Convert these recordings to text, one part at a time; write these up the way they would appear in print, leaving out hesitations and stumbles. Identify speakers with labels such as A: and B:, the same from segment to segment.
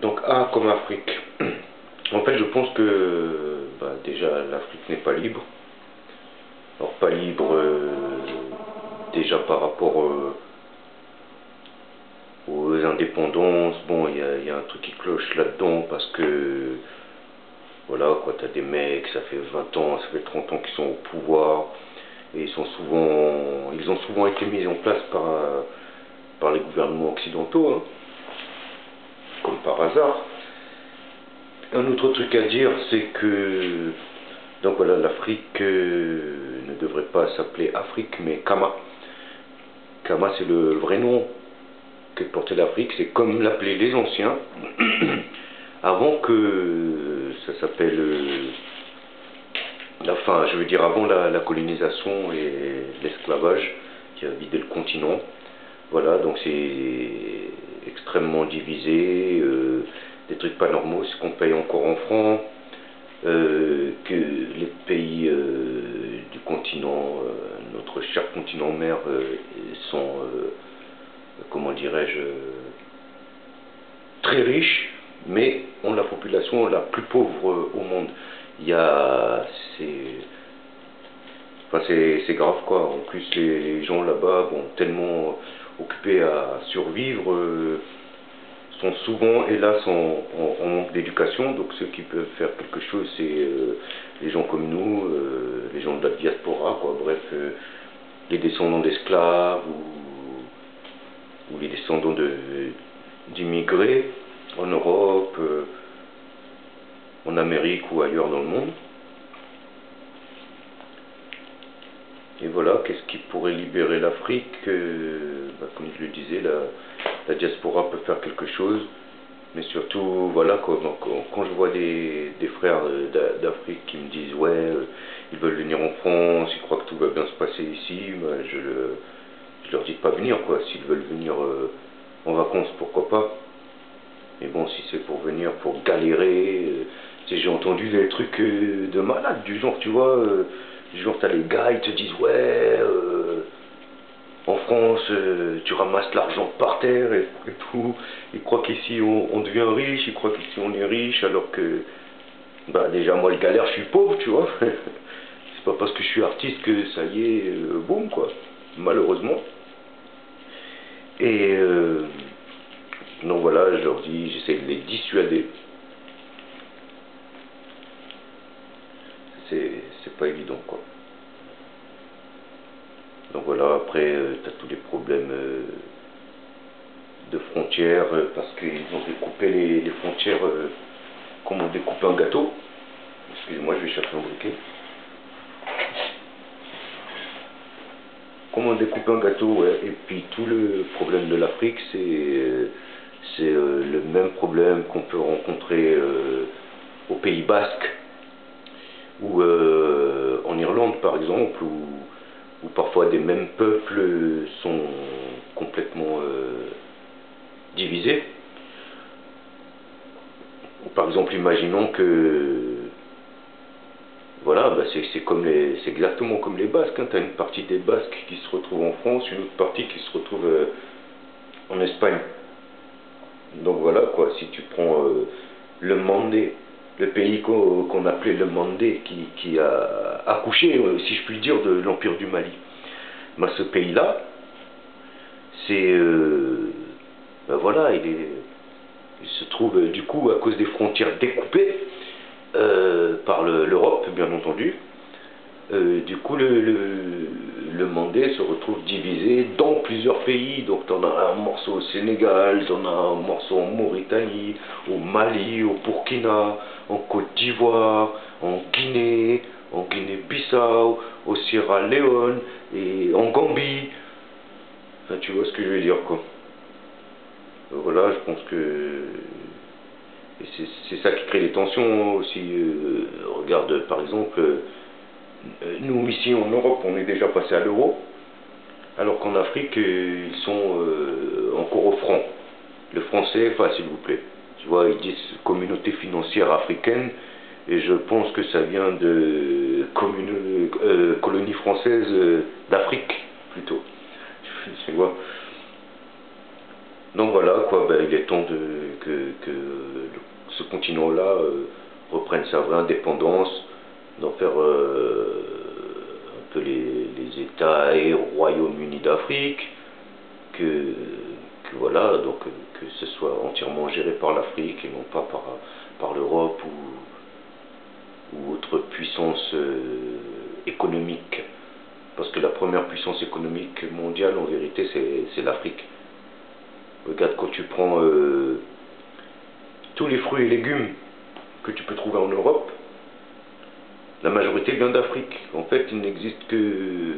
A: Donc A comme Afrique. En fait, je pense que déjà l'Afrique n'est pas libre. Alors pas libre déjà par rapport aux indépendances. Bon, il y a un truc qui cloche là-dedans parce que voilà quoi, t'as des mecs, ça fait 20 ans, ça fait 30 ans qu'ils sont au pouvoir et ils ont souvent été mis en place par les gouvernements occidentaux, hein, comme par hasard. Un autre truc à dire, c'est que donc voilà, l'Afrique ne devrait pas s'appeler Afrique, mais Kama. Kama, c'est le vrai nom que portait l'Afrique, c'est comme l'appelaient les anciens, avant que ça s'appelle, enfin, je veux dire avant la colonisation et l'esclavage qui a vidé le continent. Voilà, donc c'est extrêmement divisé, des trucs pas normaux, c'est qu'on paye encore en francs, que les pays du continent, notre cher continent mère, sont, comment dirais-je, très riches, mais ont la population la plus pauvre au monde. Il y a, c'est grave quoi. En plus, les gens là-bas, bon, tellement occupés à survivre, sont souvent, hélas, en manque d'éducation. Donc ceux qui peuvent faire quelque chose, c'est les gens comme nous, les gens de la diaspora, quoi. Bref, les descendants d'esclaves ou les descendants d'immigrés en Europe, en Amérique ou ailleurs dans le monde. Et voilà, qu'est-ce qui pourrait libérer l'Afrique? Comme je le disais, la diaspora peut faire quelque chose, mais surtout, voilà, quand je vois des frères d'Afrique qui me disent ouais, ils veulent venir en France, ils croient que tout va bien se passer ici, je leur dis de pas venir, quoi. S'ils veulent venir en vacances, pourquoi pas. Mais bon, si c'est pour venir, pour galérer, j'ai entendu des trucs de malade, du genre, tu vois, du genre, t'as les gars, ils te disent, ouais, en France, tu ramasses l'argent par terre et tout. Ils croient qu'ici, on devient riche, ils croient qu'ici, on est riche, alors que, déjà, moi, je galère, je suis pauvre, tu vois. C'est pas parce que je suis artiste que ça y est, boum, quoi, malheureusement. Et donc voilà, je leur dis, j'essaie de les dissuader. C'est pas évident, quoi. Donc voilà, après, tu as tous les problèmes de frontières, parce qu'ils ont découpé les frontières comme on découpe un gâteau. Excusez-moi, je vais chercher un briquet. Comme on découpe un gâteau, ouais. Et puis tout le problème de l'Afrique, c'est le même problème qu'on peut rencontrer au Pays Basque, ou en Irlande par exemple, où parfois des mêmes peuples sont complètement divisés. Par exemple, imaginons que voilà, c'est exactement comme les Basques, hein. Tu as une partie des Basques qui se retrouve en France, une autre partie qui se retrouve en Espagne. Donc voilà quoi, si tu prends le Mandé, le pays qu'on appelait le Mandé, qui a accouché, si je puis dire, de l'Empire du Mali. Ce pays-là, c'est voilà, il se trouve du coup à cause des frontières découpées par l'Europe, bien entendu. Du coup, le Mandé se retrouve divisé dans plusieurs pays. Donc, tu en as un morceau au Sénégal, tu en as un morceau en Mauritanie, au Mali, au Burkina, en Côte d'Ivoire, en Guinée-Bissau, au Sierra Leone et en Gambie. Enfin, tu vois ce que je veux dire, quoi. Voilà, je pense que c'est ça qui crée des tensions aussi. Regarde, par exemple, nous ici en Europe, on est déjà passé à l'euro, alors qu'en Afrique, ils sont encore au franc. Le franc CFA, s'il vous plaît. Tu vois, ils disent communauté financière africaine, et je pense que ça vient de colonie française d'Afrique, plutôt. Tu vois. Donc voilà, quoi, ben, il est temps que ce continent-là reprenne sa vraie indépendance, d'en faire un peu les États et Royaumes-Unis d'Afrique, que voilà, donc que ce soit entièrement géré par l'Afrique et non pas par l'Europe ou autre puissance économique. Parce que la première puissance économique mondiale, en vérité, c'est l'Afrique. Regarde, quand tu prends tous les fruits et légumes que tu peux trouver en Europe, la majorité vient d'Afrique. En fait, il n'existe que,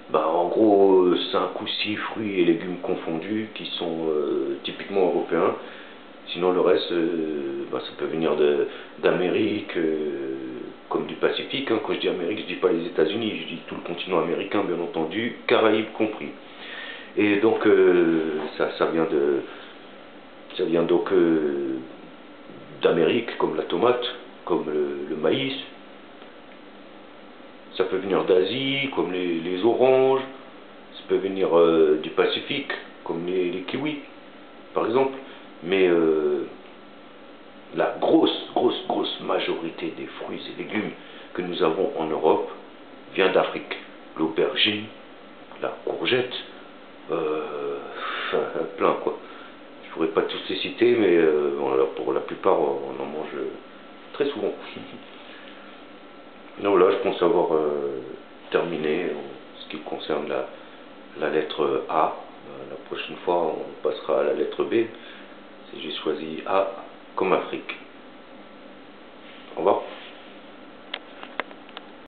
A: bah, en gros, 5 ou 6 fruits et légumes confondus qui sont typiquement européens. Sinon, le reste, bah, ça peut venir d'Amérique, comme du Pacifique. Hein. Quand je dis Amérique, je dis pas les États-Unis, je dis tout le continent américain, bien entendu, Caraïbes compris. Et donc, ça vient donc d'Amérique, comme la tomate, comme le maïs. Ça peut venir d'Asie, comme les oranges. Ça peut venir du Pacifique, comme les kiwis, par exemple. Mais la grosse majorité des fruits et légumes que nous avons en Europe vient d'Afrique. L'aubergine, la courgette, plein quoi. Je pourrais pas tous les citer, mais bon, alors pour la plupart, on en mange très souvent. Donc là, je pense avoir terminé en ce qui concerne la lettre A. La prochaine fois, on passera à la lettre B. Si j'ai choisi A comme Afrique. Au revoir.